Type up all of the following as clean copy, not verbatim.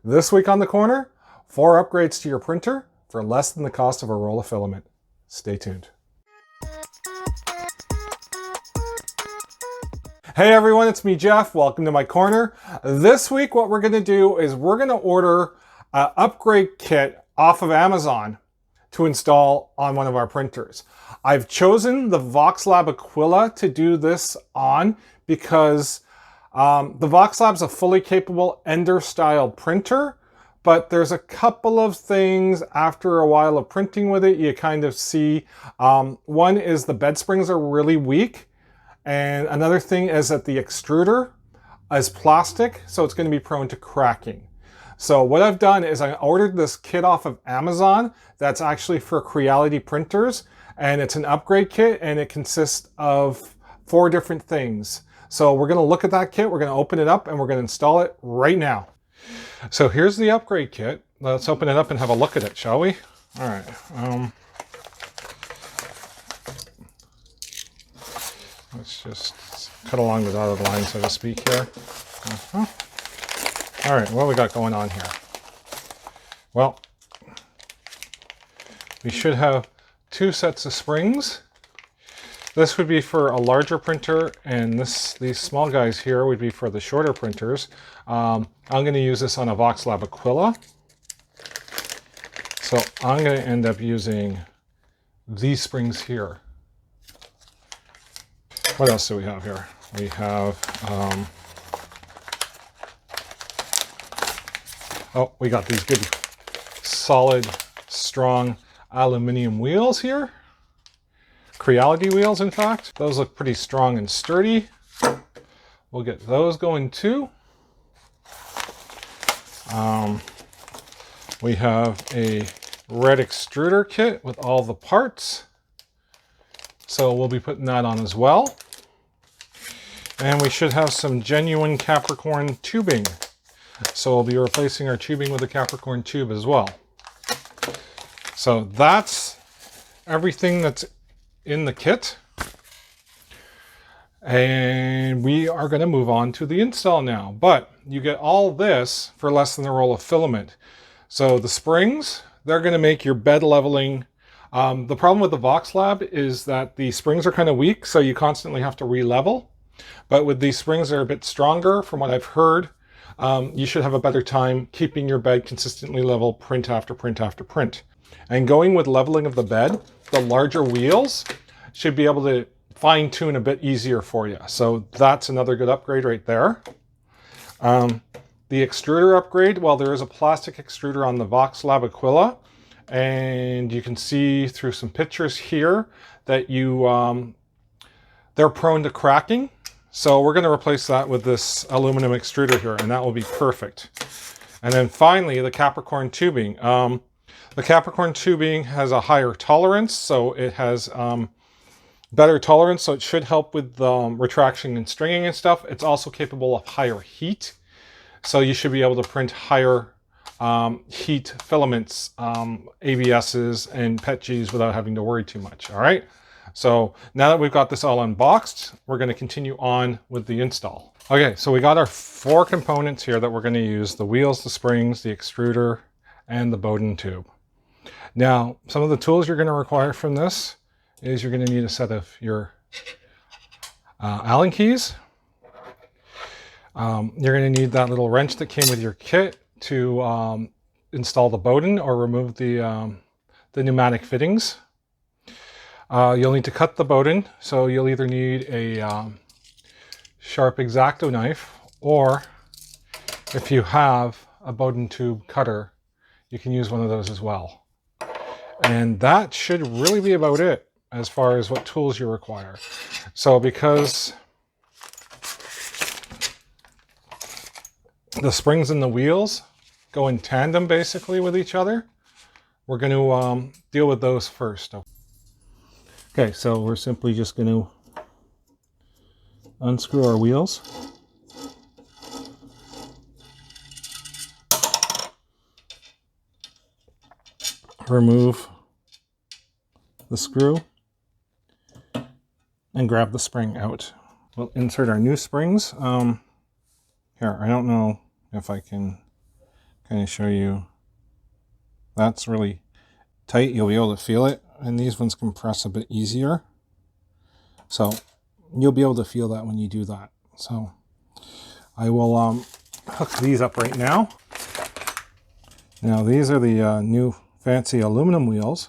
This week on the corner, 4 upgrades to your printer for less than the cost of a roll of filament. Stay tuned. Hey everyone, it's me Jeff. Welcome to my corner. This week what we're going to do is we're going to order an upgrade kit off of Amazon to install on one of our printers. I've chosen the VoxLab Aquila to do this on because the VoxLab's a fully capable Ender style printer, but there's a couple of things after a while of printing with it you kind of see. One is the bed springs are really weak, and another thing is that the extruder is plastic, so it's going to be prone to cracking. So what I've done is I ordered this kit off of Amazon that's actually for creality printers, and it's an upgrade kit, and it consists of 4 different things. So we're going to look at that kit, we're going to open it up, and we're going to install it right now. So here's the upgrade kit. Let's open it up and have a look at it, shall we? All right. Let's just cut along the dotted line, so to speak, here. All right, what do we got going on here? Well, we should have 2 sets of springs. This would be for a larger printer, and these small guys here would be for the shorter printers. I'm going to use this on a VoxLab Aquila. So I'm going to end up using these springs here. What else do we have here? We have, oh, we got these good, solid, strong aluminum wheels here. Creality wheels, in fact. Those look pretty strong and sturdy. We'll get those going too. We have a red extruder kit with all the parts. So we'll be putting that on as well. And we should have some genuine Capricorn tubing. So we'll be replacing our tubing with a Capricorn tube as well. So that's everything that's in the kit. And we are going to move on to the install now. But you get all this for less than a roll of filament. So the springs, they're going to make your bed leveling. The problem with the VoxLab is that the springs are kind of weak, so you constantly have to re-level. But with these springs, they're a bit stronger. From what I've heard, you should have a better time keeping your bed consistently level print after print after print. And going with leveling of the bed, the larger wheels should be able to fine tune a bit easier for you. So that's another good upgrade right there. The extruder upgrade, well, there is a plastic extruder on the VoxLab Aquila, and you can see through some pictures here that they're prone to cracking. So we're going to replace that with this aluminum extruder here, and that will be perfect. And then finally, the Capricorn tubing. The Capricorn tubing has a higher tolerance, so it has better tolerance, so it should help with retraction and stringing and stuff. It's also capable of higher heat, so you should be able to print higher heat filaments, ABSs, and PETGs without having to worry too much, all right? So now that we've got this all unboxed, we're going to continue on with the install. Okay, so we got our 4 components here that we're going to use: the wheels, the springs, the extruder, and the Bowden tube. Now, some of the tools you're going to require from this is you're going to need a set of your Allen keys. You're going to need that little wrench that came with your kit to install the Bowden or remove the pneumatic fittings. You'll need to cut the Bowden, so you'll either need a sharp X-Acto knife, or if you have a Bowden tube cutter, you can use one of those as well. And that should really be about it as far as what tools you require. So because the springs and the wheels go in tandem basically with each other, we're going to deal with those first. Okay, so we're simply just going to unscrew our wheels. Remove the screw and grab the spring out. We'll insert our new springs. Here, I don't know if I can kind of show you. That's really tight. You'll be able to feel it. And these ones compress a bit easier. So you'll be able to feel that when you do that. So I will hook these up right now. Now these are the new fancy aluminum wheels.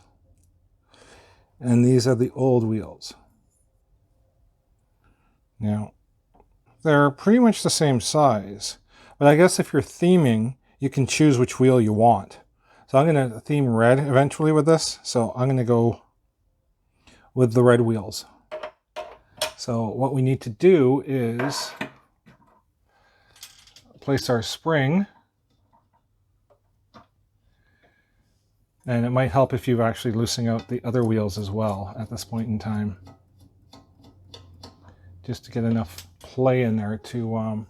And these are the old wheels. Now, they're pretty much the same size, but I guess if you're theming, you can choose which wheel you want. So I'm going to theme red eventually with this, so I'm going to go with the red wheels. So what we need to do is place our spring, and it might help if you're actually loosening out the other wheels as well at this point in time, just to get enough play in there to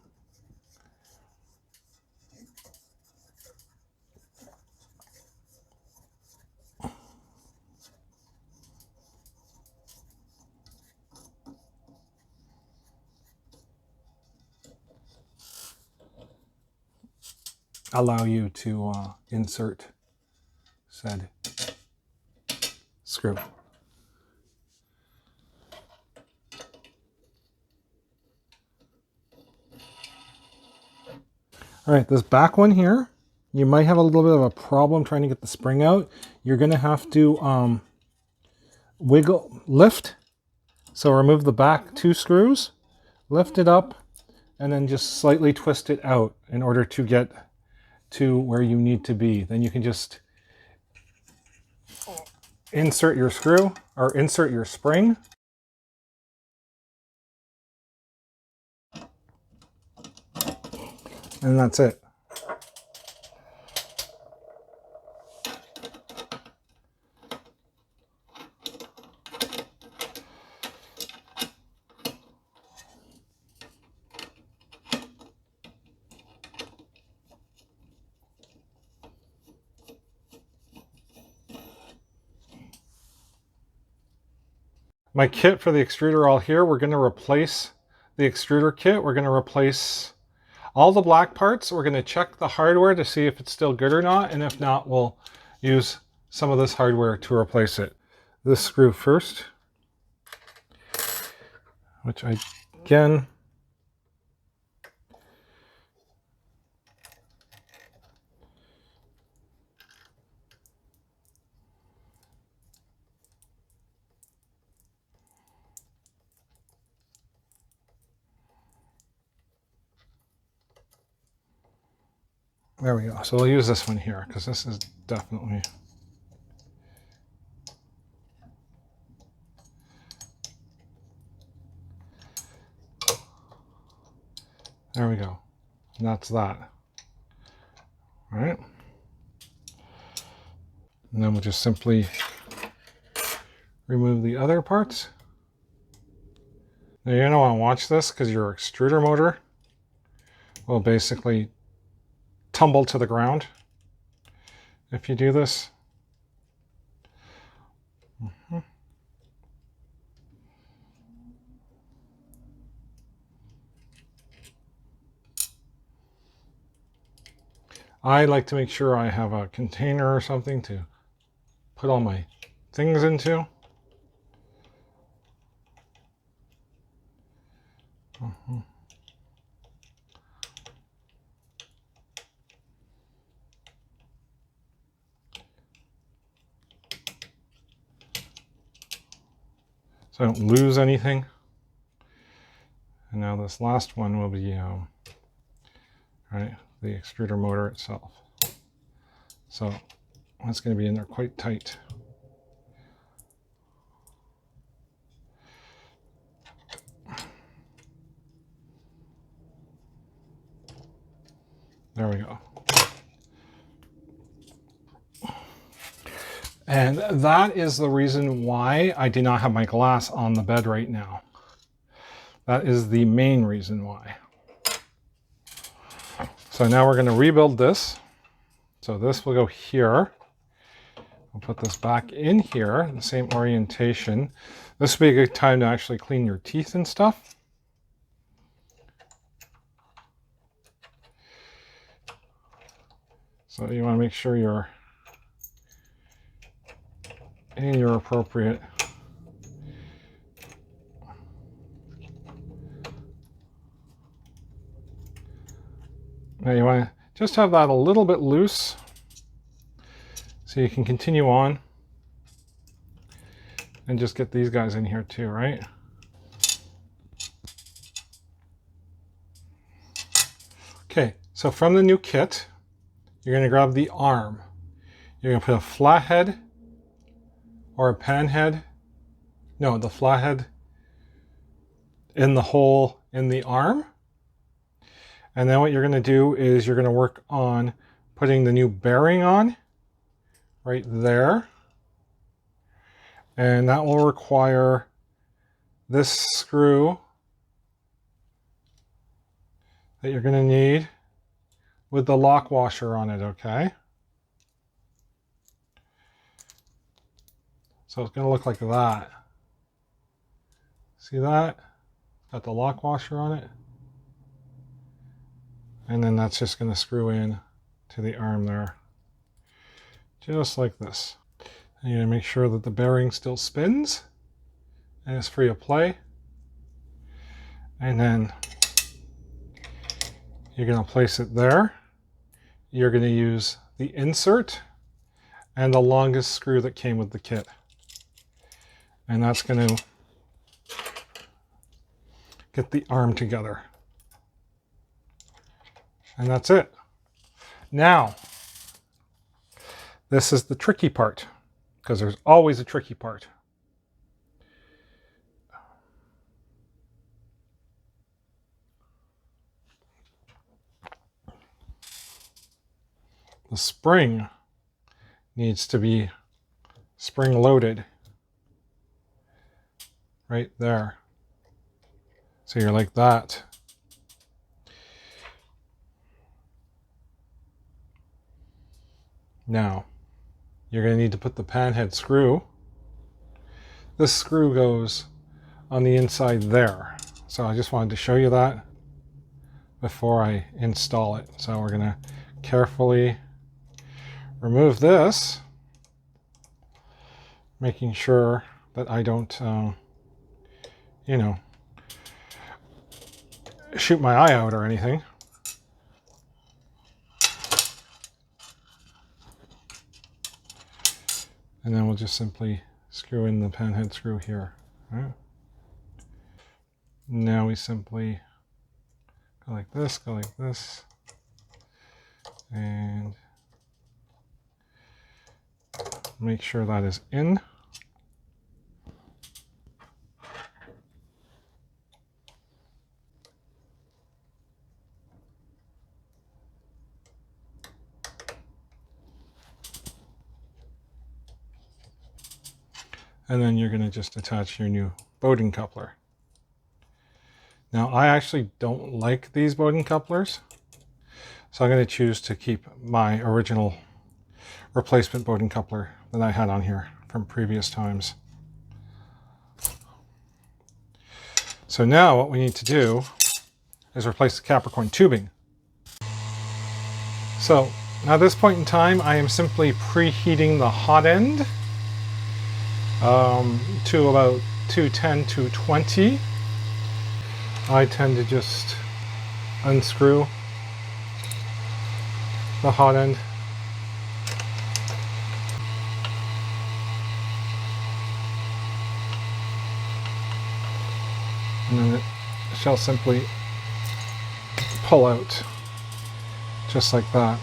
allow you to insert said screw. All right, this back one here, you might have a little bit of a problem trying to get the spring out. You're going to have to lift. So remove the back 2 screws, lift it up, and then just slightly twist it out in order to get to where you need to be. Then you can just insert your screw or insert your spring. And that's it. My kit for the extruder all here. We're going to replace the extruder kit. We're going to replace all the black parts. We're going to check the hardware to see if it's still good or not, and if not, we'll use some of this hardware to replace it. This screw first, which again, there we go. So we'll use this one here because this is definitely... There we go. And that's that. All right. And then we'll just simply remove the other parts. Now you're going to want to watch this because your extruder motor will basically tumble to the ground if you do this. I like to make sure I have a container or something to put all my things into. So I don't lose anything. And now this last one will be right, the extruder motor itself. So that's going to be in there quite tight. There we go. And that is the reason why I do not have my glass on the bed right now. That is the main reason why. So now we're going to rebuild this. So this will go here. We'll put this back in here, the same orientation. This would be a good time to actually clean your teeth and stuff. So you want to make sure you're in your appropriate now you want to just have that a little bit loose so you can continue on and just get these guys in here too, right? Okay, so from the new kit, you're going to grab the arm. You're going to put a flat head or a pan head. No, the flat head in the hole in the arm. And then what you're going to do is you're going to work on putting the new bearing on right there. And that will require this screw that you're going to need with the lock washer on it, okay? So it's going to look like that. See that? Got the lock washer on it. And then that's just going to screw in to the arm there. Just like this. And you're going to make sure that the bearing still spins and is free of play. And then you're going to place it there. You're going to use the insert and the longest screw that came with the kit. And that's going to get the arm together. And that's it. Now, this is the tricky part, because there's always a tricky part. The spring needs to be spring loaded right there. So you're like that. Now, you're going to need to put the pan head screw. This screw goes on the inside there. So I just wanted to show you that before I install it. So we're going to carefully remove this, making sure that I don't, you know, shoot my eye out or anything. And then we'll just simply screw in the pan head screw here. Right? Now we simply go like this, and make sure that is in. And then you're going to just attach your new Bowden coupler. Now, I actually don't like these Bowden couplers, so I'm going to choose to keep my original replacement Bowden coupler that I had on here from previous times. So now what we need to do is replace the Capricorn tubing. So at this point in time, I am simply preheating the hot end to about 210, 220. I tend to just unscrew the hot end. And then it shall simply pull out just like that.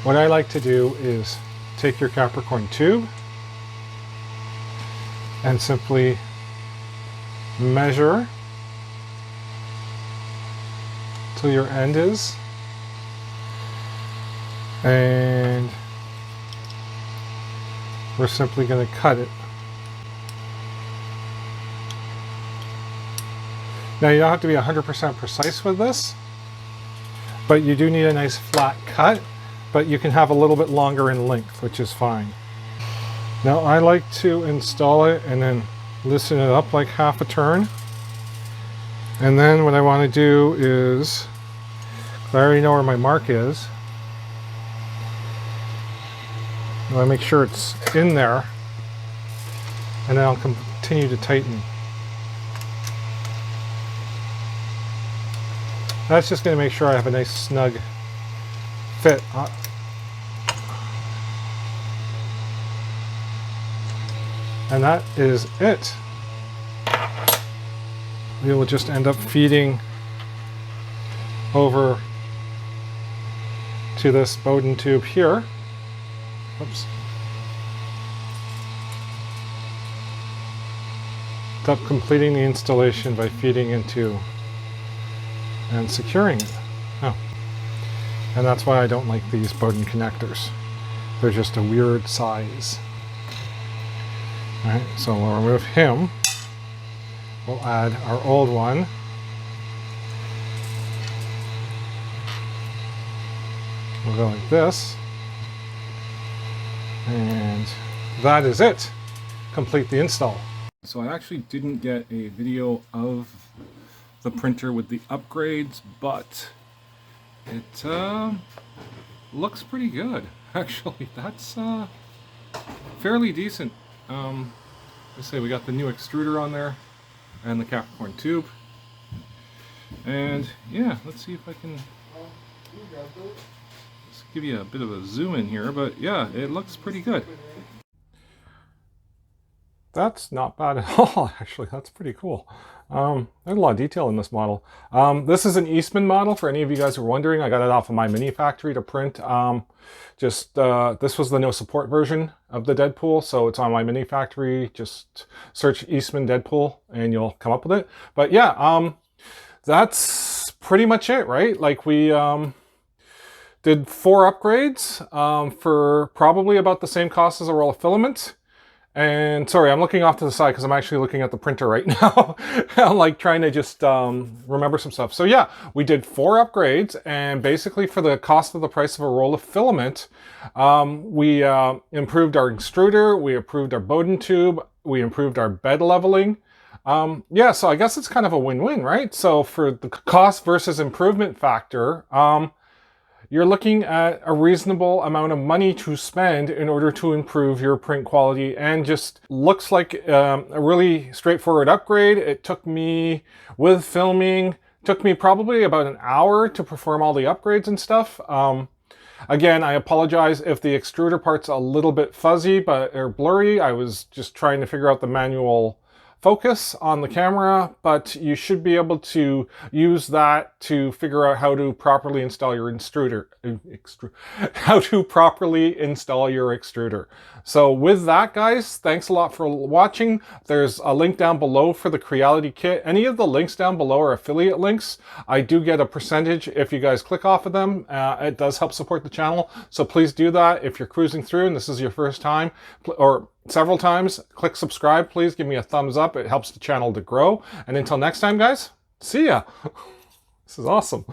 What I like to do is take your Capricorn tube and simply measure till your end is, and we're simply going to cut it. Now you don't have to be 100% precise with this, but you do need a nice flat cut, but you can have a little bit longer in length, which is fine. Now I like to install it and then loosen it up like half a turn. And then what I want to do is, I already know where my mark is, I want to make sure it's in there, and then I'll continue to tighten. That's just going to make sure I have a nice snug fit. And that is it. We will just end up feeding over to this Bowden tube here. Oops. End up completing the installation by feeding into and securing it. Oh. And that's why I don't like these Bowden connectors. They're just a weird size. Alright, so we'll remove him. We'll add our old one. We'll go like this. And that is it. Complete the install. So I actually didn't get a video of the printer with the upgrades, but it looks pretty good. Actually, that's fairly decent. Let's say we got the new extruder on there and the Capricorn tube. And yeah, let's see if I can just give you a bit of a zoom in here, but yeah, it looks pretty good. That's not bad at all, actually. That's pretty cool. There's a lot of detail in this model. This is an Eastman model, for any of you guys who are wondering. I got it off of my mini factory to print. This was the no support version of the Deadpool, so it's on my mini factory. Just search Eastman Deadpool and you'll come up with it. But yeah, that's pretty much it, right? Like we did 4 upgrades for probably about the same cost as a roll of filament. And sorry, I'm looking off to the side because I'm actually looking at the printer right now. I'm like trying to just remember some stuff. So yeah, we did 4 upgrades, and basically for the cost of the price of a roll of filament, we improved our extruder, we improved our Bowden tube, we improved our bed leveling. Yeah, so I guess it's kind of a win-win, right? So for the cost versus improvement factor, you're looking at a reasonable amount of money to spend in order to improve your print quality, and just looks like a really straightforward upgrade. It took me, with filming, took me probably about an hour to perform all the upgrades and stuff. Again, I apologize if the extruder part's a little bit fuzzy or blurry. I was just trying to figure out the manual focus on the camera, but you should be able to use that to figure out how to properly install your extruder. So with that, guys, thanks a lot for watching. There's a link down below for the Creality kit. Any of the links down below are affiliate links. I do get a percentage if you guys click off of them. It does help support the channel, so please do that. If you're cruising through and this is your first time, or several times, click subscribe, please. Give me a thumbs up. It helps the channel to grow. And until next time, guys, see ya. This is awesome.